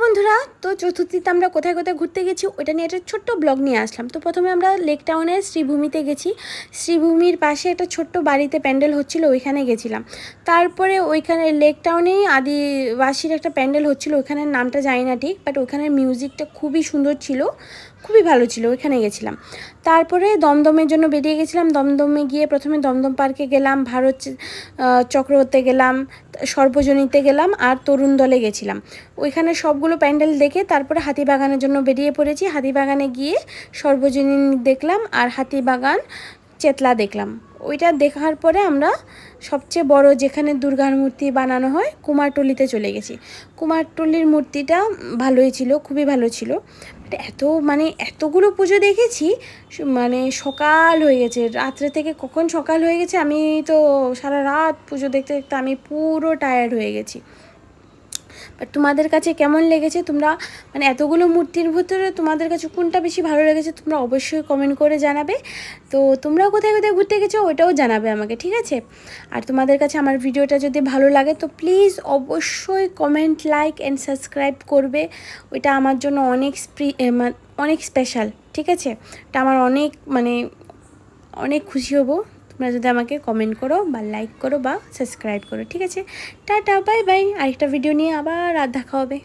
বন্ধুরা, তো চতুর্থীতে আমরা কোথায় কোথায় ঘুরতে গেছি ওটা নিয়ে একটা ছোট্ট ব্লগ নিয়ে আসলাম। তো প্রথমে আমরা লেক টাউনের শ্রীভূমিতে গেছি। শ্রীভূমির পাশে একটা ছোট্ট বাড়িতে প্যান্ডেল হচ্ছিল, ওইখানে গেছিলাম। তারপরে ওইখানে লেক টাউনেই আদিবাসীর একটা প্যান্ডেল হচ্ছিল, ওইখানের নামটা জানি না ঠিক, বাট ওইখানের মিউজিকটা খুবই সুন্দর ছিল, খুবই ভালো ছিল, ওইখানে গেছিলাম। তারপরে দমদমের জন্য বেরিয়ে গেছিলাম। দমদমে গিয়ে প্রথমে দমদম পার্কে গেলাম, ভারত চক্রবর্তীতে গেলাম, সর্বজনীতে গেলাম আর তরুণ দলে গেছিলাম। ওইখানে সবগুলো প্যান্ডেল দেখে তারপরে হাতিবাগানের জন্য বেরিয়ে পড়েছি। হাতিবাগানে গিয়ে সর্বজনীন দেখলাম আর হাতিবাগান চেতলা দেখলাম। ওইটা দেখার পরে আমরা সবচেয়ে বড় যেখানে দুর্গার মূর্তি বানানো হয় কুমারটুলিতে চলে গেছি। কুমারটুলির মূর্তিটা ভালোই ছিল, খুবই ভালো ছিল। এতগুলো পুজো দেখেছি, সকাল হয়ে গেছে, রাত্রে থেকে কখন সকাল হয়ে গেছে, আমি তো সারা রাত পুজো দেখতে দেখতে আমি পুরো টায়ার্ড হয়ে গেছি। বাট তোমাদের কাছে কেমন লেগেছে? তোমরা এতগুলো মূর্তির ভিতরে তোমাদের কাছে কোনটা বেশি ভালো লেগেছে তোমরা অবশ্যই কমেন্ট করে জানাবে। তো তোমরা কোথায় কোথায় ঘুরতে গেছো ওটাও জানাবে আমাকে, ঠিক আছে? আর তোমাদের কাছে আমার ভিডিওটা যদি ভালো লাগে তো প্লিজ অবশ্যই কমেন্ট, লাইক অ্যান্ড সাবস্ক্রাইব করবে। ওইটা আমার জন্য অনেক স্পেশাল, ঠিক আছে? এটা আমার অনেক খুশি হব তোমরা যদি আমাকে কমেন্ট করো বা লাইক করো বা সাবস্ক্রাইব করো, ঠিক আছে? Tata, bye bye. আরেকটা ভিডিও নিয়ে আবার দেখা হবে।